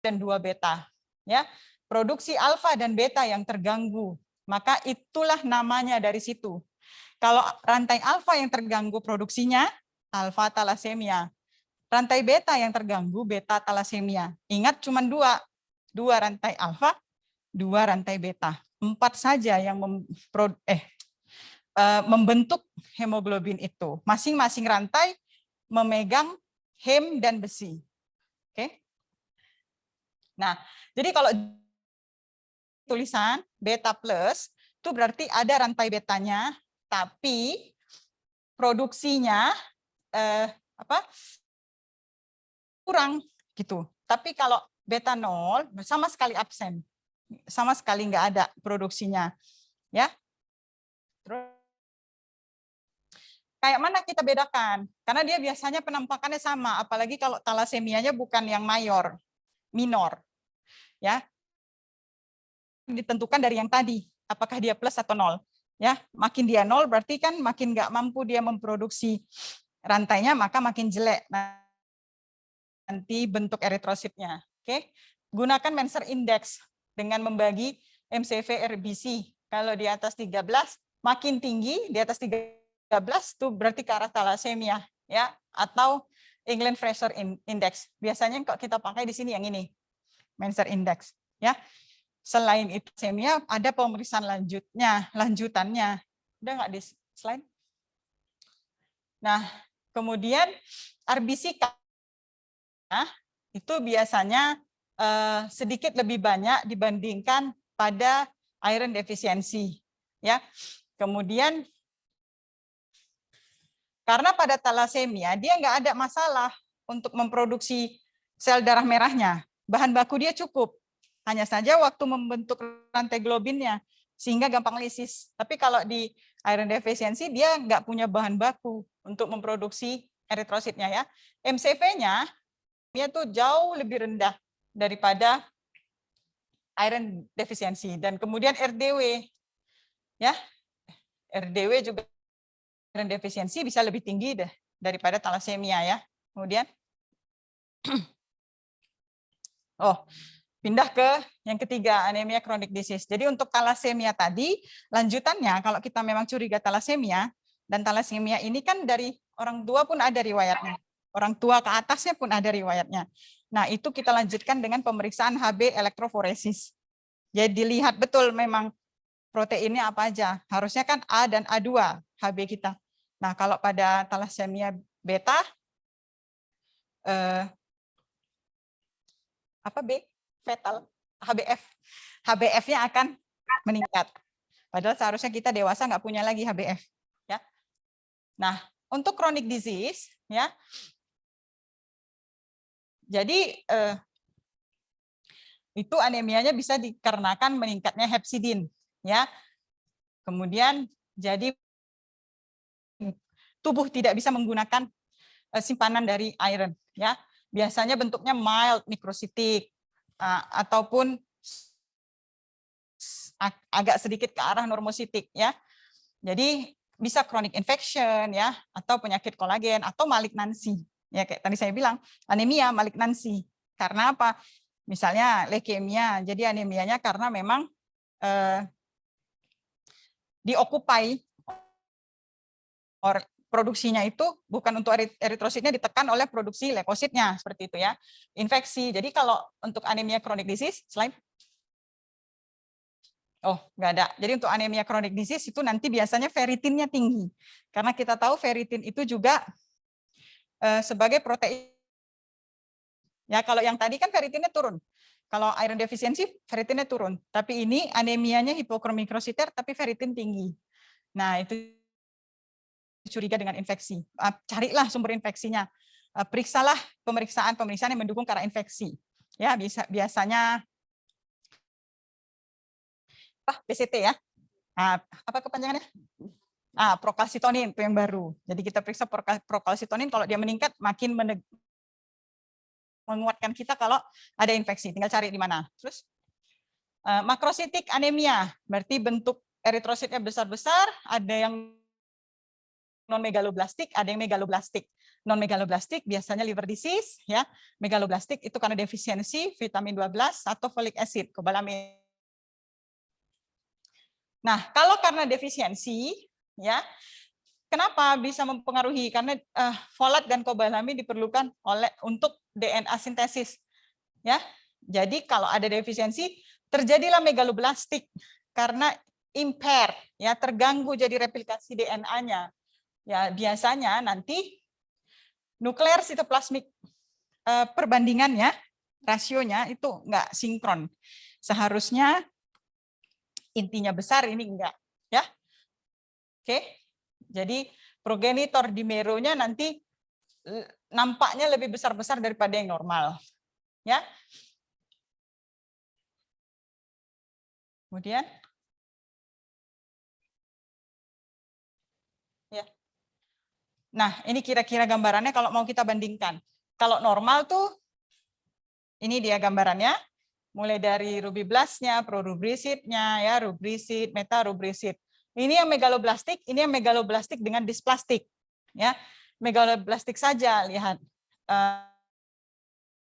dan 2 beta. Ya, produksi alfa dan beta yang terganggu, maka itulah namanya dari situ. Kalau rantai alfa yang terganggu produksinya, alfa talasemia. Rantai beta yang terganggu, beta talasemia. Ingat cuma dua rantai alfa, 2 rantai beta. 4 saja yang membentuk hemoglobin itu. Masing-masing rantai memegang hem dan besi. Oke. Nah, jadi kalau tulisan beta plus itu berarti ada rantai betanya, tapi produksinya kurang gitu. Tapi kalau beta 0 sama sekali absen, sama sekali nggak ada produksinya, ya. Terus kayak mana kita bedakan? Karena dia biasanya penampakannya sama, apalagi kalau talasemianya bukan yang minor, ya. Ditentukan dari yang tadi, apakah dia plus atau 0. Ya, makin dia 0 berarti kan makin nggak mampu dia memproduksi rantainya, maka makin jelek nanti bentuk eritrositnya. Oke, gunakan Menser Index dengan membagi MCV RBC. Kalau di atas 13 makin tinggi, di atas 13 itu berarti ke arah talasemia, ya, atau England Fraser Index. Biasanya kok kita pakai di sini yang ini, Menser Index, ya. Selain itu, semia ada pemeriksaan lanjutannya. Udah nggak di slide? Nah, kemudian RBC itu biasanya sedikit lebih banyak dibandingkan pada iron defisiensi, ya. Kemudian karena pada talasemia dia nggak ada masalah untuk memproduksi sel darah merahnya, bahan baku dia cukup. Hanya saja waktu membentuk rantai globinnya, sehingga gampang lisis. Tapi kalau di iron deficiency, dia nggak punya bahan baku untuk memproduksi eritrositnya, ya. MCV-nya itu jauh lebih rendah daripada iron deficiency. Dan kemudian RDW, ya, RDW juga iron deficiency bisa lebih tinggi daripada talasemia, ya. Kemudian, pindah ke yang ketiga, anemia chronic disease. Jadi untuk talasemia tadi, lanjutannya kalau kita memang curiga talasemia, dan talasemia ini kan dari orang tua pun ada riwayatnya. Orang tua ke atasnya pun ada riwayatnya. Nah, itu kita lanjutkan dengan pemeriksaan HB elektroforesis. Jadi dilihat betul memang proteinnya apa aja. Harusnya kan A dan A2 HB kita. Nah, kalau pada talasemia beta, apa B? Fetal, HBF. HBF-nya akan meningkat. Padahal seharusnya kita dewasa nggak punya lagi HBF. Ya. Nah, untuk chronic disease, ya. Jadi itu anemianya bisa dikarenakan meningkatnya hepsidin, ya. Kemudian jadi tubuh tidak bisa menggunakan simpanan dari iron, ya. Biasanya bentuknya mild microcytic ataupun agak sedikit ke arah normositik, ya. Jadi bisa chronic infection, ya, atau penyakit kolagen atau malignansi. Ya, kayak tadi saya bilang, anemia malignansi. Karena apa? Misalnya leukemia. Jadi anemianya karena memang diokupai produksinya itu bukan untuk eritrositnya ditekan oleh produksi leukositnya, seperti itu, ya. Infeksi. Jadi kalau untuk anemia chronic disease, slide. Oh, nggak ada. Jadi untuk anemia chronic disease itu nanti biasanya ferritinnya tinggi. Karena kita tahu ferritin itu juga sebagai protein. Ya, kalau yang tadi kan ferritinnya turun. Kalau iron deficiency, ferritinnya turun. Tapi ini anemianya hipokromikrosit tapi ferritin tinggi. Nah, itu curiga dengan infeksi. Carilah sumber infeksinya. Periksalah pemeriksaan yang mendukung ke arah infeksi. Ya, biasanya PCT, ya. Apa kepanjangannya? Procalcitonin itu yang baru. Jadi kita periksa procalcitonin, kalau dia meningkat makin menguatkan kita kalau ada infeksi. Tinggal cari di mana. Terus makrositik anemia, berarti bentuk eritrositnya besar-besar, ada yang non megaloblastik, ada yang megaloblastik. Non megaloblastik biasanya liver disease, ya. Megaloblastik itu karena defisiensi vitamin 12 atau folic acid, kobalamin. Nah, kalau karena defisiensi, ya, kenapa bisa mempengaruhi? Karena folat dan kobalamin diperlukan untuk DNA sintesis, ya. Jadi kalau ada defisiensi, terjadilah megaloblastik karena impair, ya, terganggu jadi replikasi DNA-nya. Ya, biasanya nanti nuklear sitoplasmik perbandingannya, rasionya itu enggak sinkron. Seharusnya intinya besar, ini enggak, ya. Oke. Jadi progenitor di meronya nanti nampaknya lebih besar-besar daripada yang normal, ya. Kemudian ya. Nah, ini kira-kira gambarannya kalau mau kita bandingkan. Kalau normal tuh ini dia gambarannya, mulai dari rubiblastnya, prorubrisidnya, ya, rubrisid, metarubrisid. Ini yang megaloblastik, ini yang megaloblastik dengan displastik, ya. Megaloblastik saja, lihat.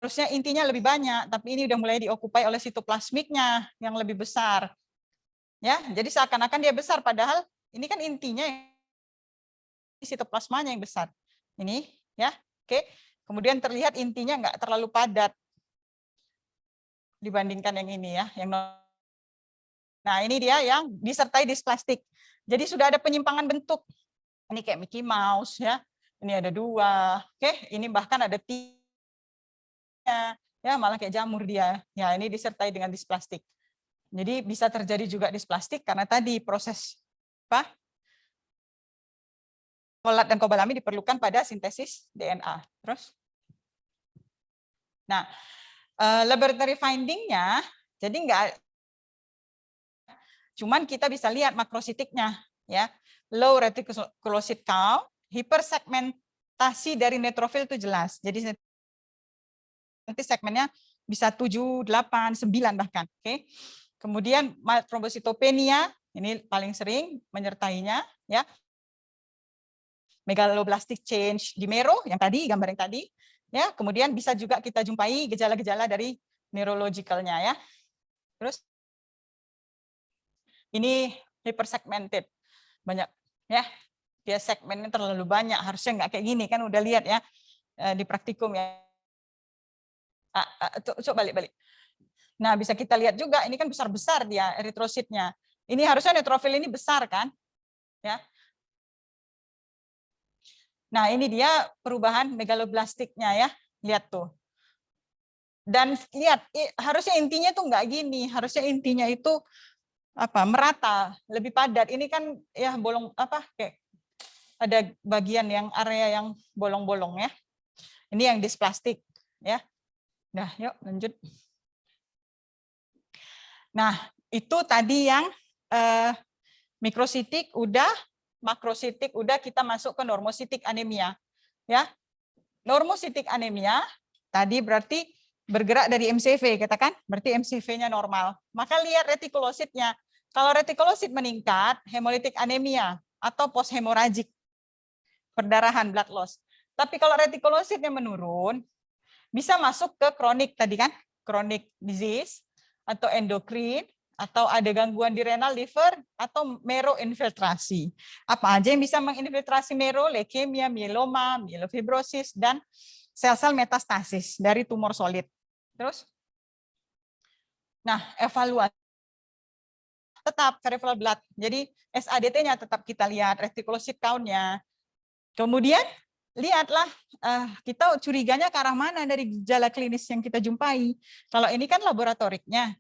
Harusnya intinya lebih banyak, tapi ini udah mulai diokupai oleh sitoplasmiknya yang lebih besar. Ya, jadi seakan-akan dia besar, padahal ini kan intinya sitoplasmanya yang besar. Ini, ya, oke. Kemudian terlihat intinya nggak terlalu padat dibandingkan yang ini, ya, yang. Nah, ini dia yang disertai displastik. Jadi sudah ada penyimpangan bentuk. Ini kayak Mickey Mouse, ya. Ini ada 2. Oke, ini bahkan ada 3. Ya, malah kayak jamur dia. Ya, ini disertai dengan displastik. Jadi bisa terjadi juga displastik karena tadi proses apa? Folat dan kobalamin diperlukan pada sintesis DNA. Terus, nah, laboratory finding-nya, jadi enggak, cuman kita bisa lihat makrositiknya, ya, low reticulocyte count, hipersegmentasi dari neutrofil itu jelas. Jadi nanti segmennya bisa 7, 8, 9 bahkan. Oke. Kemudian trombositopenia, ini paling sering menyertainya, ya. Megaloblastic change di mero yang tadi, gambar yang tadi, ya. Kemudian bisa juga kita jumpai gejala-gejala dari neurological-nya, ya. Terus ini hypersegmented, banyak, ya. Dia segmennya terlalu banyak, harusnya nggak kayak gini, kan udah lihat, ya, di praktikum, ya. Coba balik. Nah, bisa kita lihat juga, ini kan besar-besar dia eritrositnya. Ini harusnya neutrofil ini besar, kan? Ya. Nah, ini dia perubahan megaloblastiknya, ya. Lihat tuh. Dan lihat, harusnya intinya tuh nggak gini, harusnya intinya itu apa? Merata, lebih padat. Ini kan ya bolong apa? Kayak ada bagian yang area yang bolong-bolong, ya. Ini yang displastik, ya. Nah, yuk lanjut. Nah, itu tadi yang mikrositik udah, makrositik udah, kita masuk ke normositik anemia, ya. Normositik anemia tadi berarti bergerak dari MCV, katakan, berarti MCV-nya normal. Maka lihat retikulositnya. Kalau retikulosit meningkat, hemolitik anemia atau post hemoragik, perdarahan, blood loss. Tapi kalau retikulositnya menurun, bisa masuk ke kronik tadi kan, chronic disease atau endokrin, atau ada gangguan di renal, liver, atau meroinfiltrasi. Apa aja yang bisa menginfiltrasi mero? Leukemia, mieloma, myelofibrosis, dan sel-sel metastasis dari tumor solid. Terus, nah, evaluasi tetap peripheral blood. Jadi SADT-nya tetap kita lihat, reticulocyte count-nya. Kemudian lihatlah kita curiganya ke arah mana dari gejala klinis yang kita jumpai. Kalau ini kan laboratoriknya,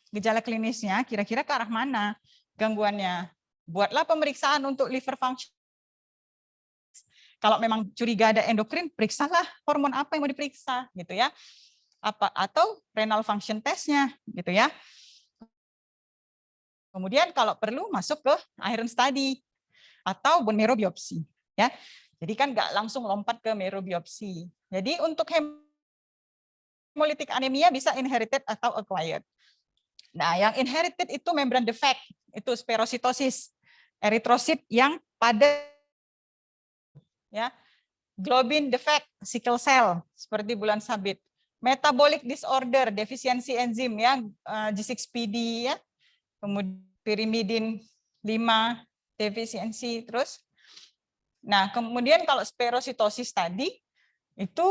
gejala klinisnya kira-kira ke arah mana gangguannya. Buatlah pemeriksaan untuk liver function. Kalau memang curiga ada endokrin, periksalah hormon apa yang mau diperiksa, gitu ya. Apa atau renal function testnya, gitu ya. Kemudian kalau perlu masuk ke iron study atau bone marrow biopsi, ya. Jadi kan nggak langsung lompat ke marrow biopsi. Jadi untuk hemolitik anemia bisa inherited atau acquired. Nah, yang inherited itu membran defect, itu spherositosis, eritrosit yang padat, ya. globin defect, sickle cell, seperti bulan sabit. Metabolic disorder, defisiensi enzim ya, G6PD ya, kemudian pirimidin 5 defisiensi terus. Nah, kemudian kalau spherositosis tadi itu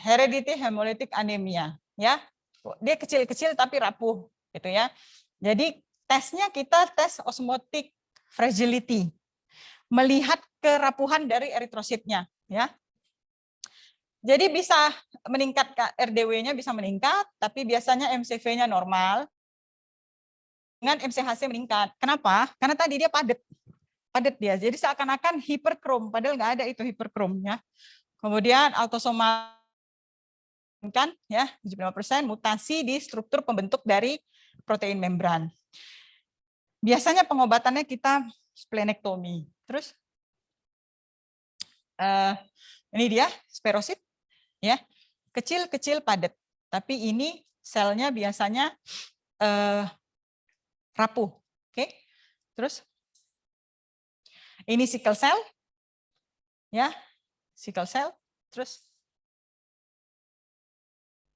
hereditary hemolytic anemia ya. Dia kecil-kecil tapi rapuh gitu ya. Jadi tesnya kita tes osmotic fragility. Melihat kerapuhan dari eritrositnya ya. Jadi bisa meningkat, RDW-nya bisa meningkat, tapi biasanya MCV-nya normal dengan MCHC meningkat. Kenapa? Karena tadi dia padat dia. Jadi seakan-akan hiperkrom, padahal nggak ada itu hiperkromnya. Kemudian autosomal kan ya 75% mutasi di struktur pembentuk dari protein membran. Biasanya pengobatannya kita splenektomi. Terus ini dia spherosit ya, kecil-kecil padat. Tapi ini selnya biasanya rapuh. Oke. Terus ini sickle cell ya, sickle cell. Terus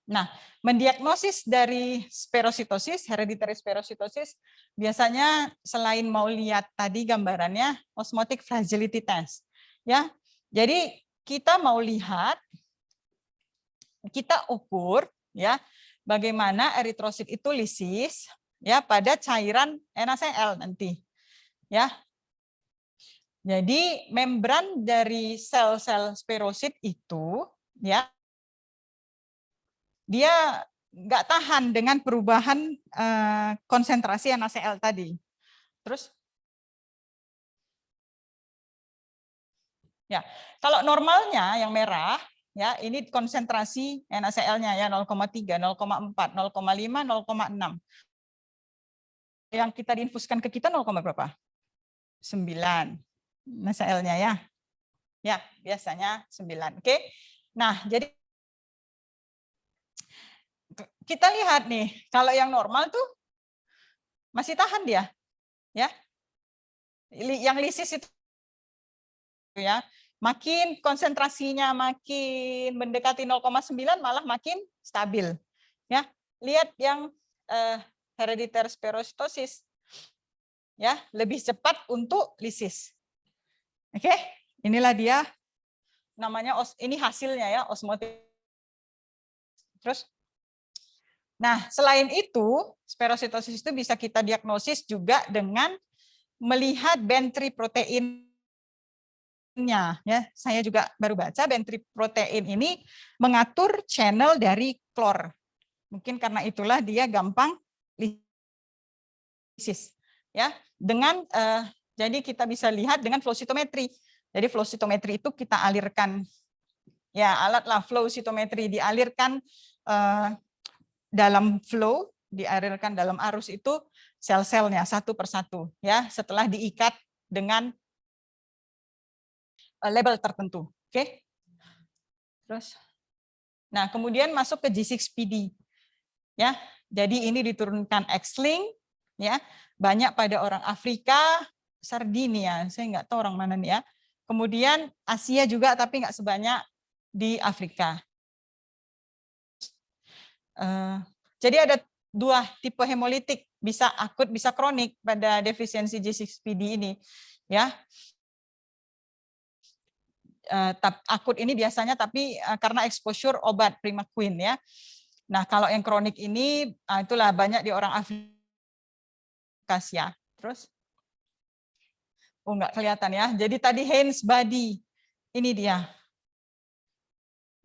nah, mendiagnosis dari spherositosis, hereditary spherositosis, biasanya selain mau lihat tadi gambarannya, osmotic fragility test. Ya, jadi kita mau lihat, kita ukur ya, bagaimana eritrosit itu lisis ya pada cairan NaCl nanti. Ya. Jadi membran dari sel-sel spherosit itu ya, dia nggak tahan dengan perubahan konsentrasi NaCl tadi. Terus, ya kalau normalnya yang merah, ya ini konsentrasi NaCl-nya ya 0,3, 0,4, 0,5, 0,6. Yang kita diinfuskan ke kita 0, berapa? 9 NaCl-nya ya. Ya biasanya 9. Oke. Nah jadi kita lihat nih, kalau yang normal tuh masih tahan dia, ya. Yang lisis itu ya, makin konsentrasinya makin mendekati 0,9 malah makin stabil, ya. Lihat yang hereditary spherositosis, ya, lebih cepat untuk lisis. Oke, inilah dia namanya ini hasilnya ya osmotik. Terus. Nah, selain itu, spherositosis itu bisa kita diagnosis juga dengan melihat bentry proteinnya. Ya, saya juga baru baca bentry protein ini mengatur channel dari klor. Mungkin karena itulah dia gampang lisis. Ya, dengan jadi kita bisa lihat dengan flow cytometry. Jadi flow cytometry itu kita alirkan ya alatlah flow cytometry dialirkan dalam flow, dialirkan dalam arus itu sel-selnya satu persatu ya setelah diikat dengan label tertentu. Oke. Terus nah, kemudian masuk ke G6PD. Ya. Jadi ini diturunkan X-link ya, banyak pada orang Afrika, Sardinia, saya nggak tahu orang mana nih ya. Kemudian Asia juga tapi nggak sebanyak di Afrika. Jadi ada 2 tipe hemolitik, bisa akut, bisa kronik pada defisiensi G6PD ini, ya. Akut ini biasanya tapi karena exposure obat primaquine ya. Nah kalau yang kronik ini itulah banyak di orang Afrika ya. Terus, nggak kelihatan ya. Jadi tadi Haynes body, ini dia.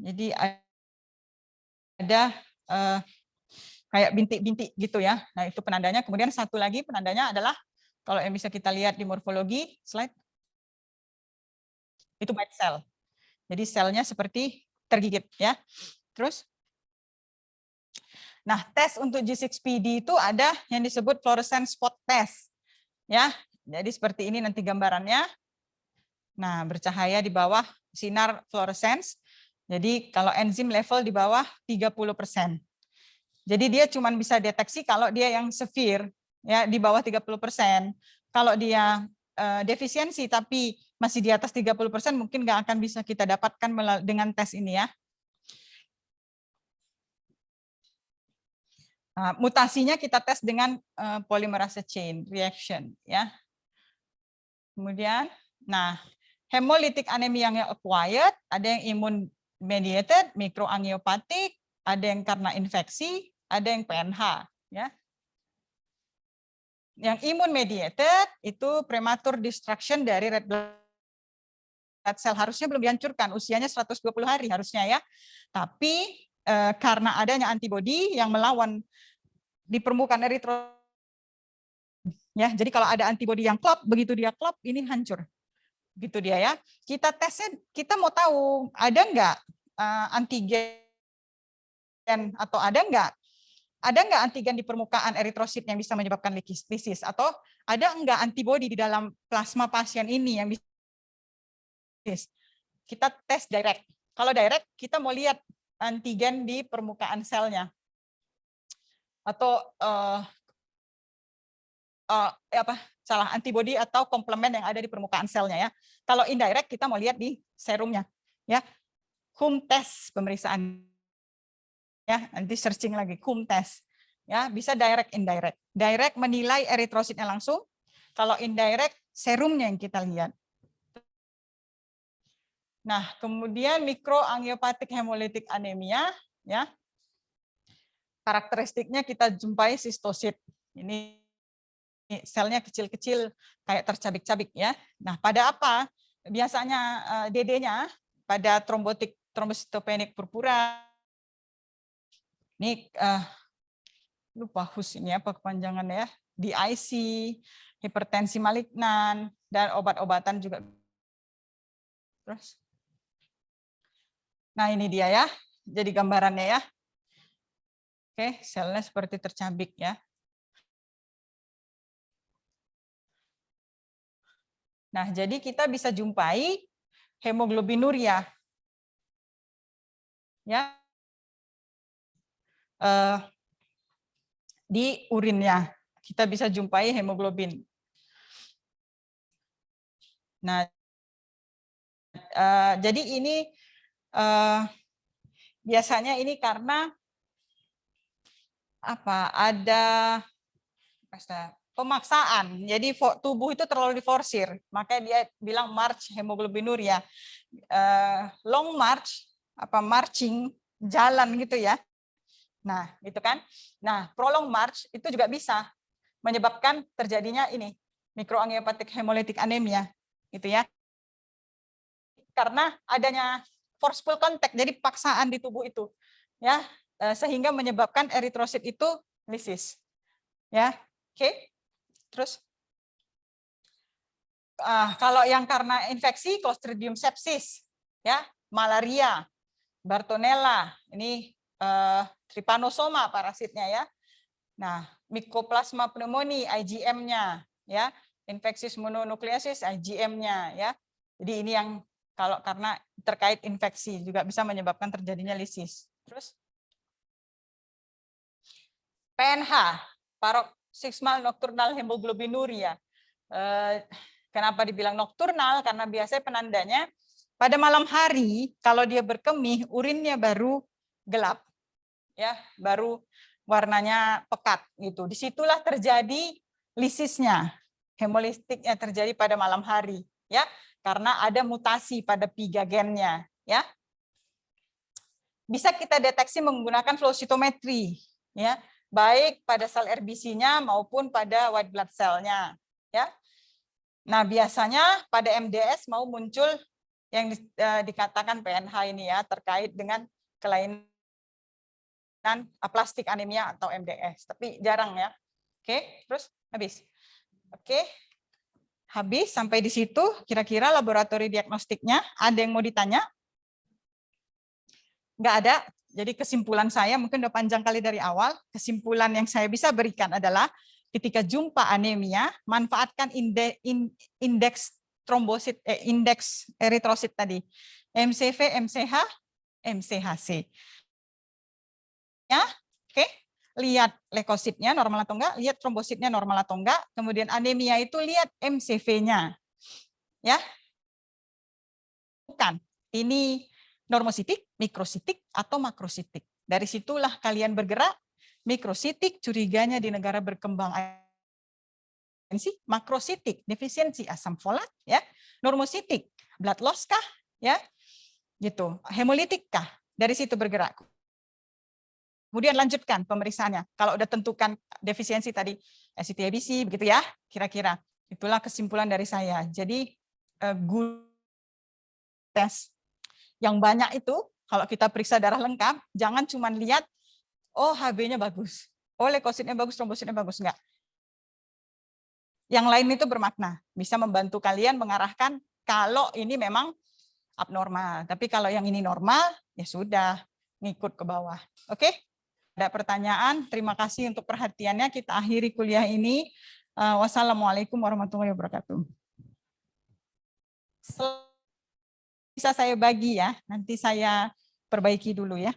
Jadi ada kayak bintik-bintik gitu ya. Nah, itu penandanya. Kemudian satu lagi penandanya adalah kalau yang bisa kita lihat di morfologi slide itu bite cell. Jadi selnya seperti tergigit ya. Terus nah, tes untuk G6PD itu ada yang disebut fluorescence spot test. Ya. Jadi seperti ini nanti gambarannya. Nah, bercahaya di bawah sinar fluorescence. Jadi kalau enzim level di bawah 30%. Jadi dia cuma bisa deteksi kalau dia yang severe ya di bawah 30%. Kalau dia defisiensi tapi masih di atas 30%, mungkin nggak akan bisa kita dapatkan dengan tes ini ya. Nah, mutasinya kita tes dengan polymerase chain reaction ya. Kemudian, nah, hemolytic anemia yang acquired, ada yang immune mediated, mikroangiopatik, ada yang karena infeksi, ada yang PNH ya. Yang immune mediated itu premature destruction dari red blood cell, harusnya belum dihancurkan, usianya 120 hari harusnya ya. Tapi karena adanya antibodi yang melawan di permukaan eritrosit ya. Jadi kalau ada antibodi yang klop, begitu dia klop ini hancur. Gitu dia ya. Kita tesnya, kita mau tahu ada enggak antigen atau ada enggak antigen di permukaan eritrosit yang bisa menyebabkan lisis, atau ada enggak antibodi di dalam plasma pasien ini yang bisa. Kita tes direct. Kalau direct kita mau lihat antigen di permukaan selnya atau antibodi atau komplement yang ada di permukaan selnya ya. Kalau indirect kita mau lihat di serumnya ya. Home test pemeriksaan ya, nanti searching lagi home test ya, bisa direct indirect. Direct menilai eritrositnya langsung, kalau indirect serumnya yang kita lihat. Nah, kemudian mikroangiopatik hemolytic anemia ya. Karakteristiknya kita jumpai sistosit. Ini selnya kecil-kecil kayak tercabik-cabik ya. Nah, pada apa? Biasanya DD-nya pada trombositopenik purpura. Ini lupa HUS ini apa kepanjangannya ya. DIC, hipertensi malignan, dan obat-obatan juga. Terus. Nah, ini dia ya. Jadi gambarannya ya. Oke, selnya seperti tercabik ya. Nah, jadi kita bisa jumpai hemoglobinuria. Ya. Di urinnya kita bisa jumpai hemoglobin. Nah, jadi ini biasanya ini karena apa? Ada pemaksaan. Jadi tubuh itu terlalu diforsir, makanya dia bilang march hemoglobinuria. Long march, marching, jalan gitu ya. Nah, gitu kan. Nah, prolong march itu juga bisa menyebabkan terjadinya ini mikroangiopatik hemolytic anemia, gitu ya. Karena adanya forceful contact, jadi paksaan di tubuh itu, ya, sehingga menyebabkan eritrosit itu lisis, ya. Oke. Terus kalau yang karena infeksi, Clostridium sepsis, ya, malaria, Bartonella, ini trypanosoma parasitnya ya. Nah, Mycoplasma pneumoniae IgM-nya ya, infeksis mononukleosis IgM-nya ya. Jadi ini yang kalau karena terkait infeksi juga bisa menyebabkan terjadinya lisis. Terus PNH, paroxysmal nocturnal hemoglobinuria. Kenapa dibilang nokturnal? Karena biasanya penandanya pada malam hari kalau dia berkemih, urinnya baru gelap, ya, baru warnanya pekat gitu. Disitulah terjadi lisisnya, hemolistiknya terjadi pada malam hari, ya, karena ada mutasi pada piga gennya, ya. Bisa kita deteksi menggunakan flow cytometry, ya, baik pada sel RBC-nya maupun pada white blood cell-nya, ya. Nah, biasanya pada MDS mau muncul yang dikatakan PNH ini ya, terkait dengan kelainan aplastik anemia atau MDS, tapi jarang ya. Oke, terus habis. Oke, habis sampai di situ. Kira-kira laboratori diagnostiknya ada yang mau ditanya? Nggak ada. Jadi kesimpulan saya mungkin udah panjang kali dari awal. Kesimpulan yang saya bisa berikan adalah ketika jumpa anemia, manfaatkan indeks trombosit, indeks eritrosit tadi, MCV, MCH, MCHC. Ya, oke. lihat leukositnya normal atau enggak, lihat trombositnya normal atau enggak, kemudian anemia itu lihat MCV-nya. Ya. Bukan, ini normositik, mikrositik, atau makrositik. Dari situlah kalian bergerak, mikrositik curiganya di negara berkembang makrositik, defisiensi asam folat, ya, normositik, blood loss kah, ya, gitu, hemolitik kah, dari situ bergerak. Kemudian lanjutkan pemeriksaannya. Kalau udah tentukan defisiensi tadi, SCT-ABC, begitu ya, kira-kira. Itulah kesimpulan dari saya. Jadi, tes yang banyak itu, kalau kita periksa darah lengkap, jangan cuma lihat, oh HB-nya bagus, oh leukositnya bagus, trombositnya bagus, enggak. Yang lain itu bermakna, bisa membantu kalian mengarahkan kalau ini memang abnormal. Tapi kalau yang ini normal, ya sudah, ngikut ke bawah. Oke? Ada pertanyaan? Terima kasih untuk perhatiannya. Kita akhiri kuliah ini. Wassalamualaikum warahmatullahi wabarakatuh. Bisa saya bagi ya, nanti saya perbaiki dulu ya.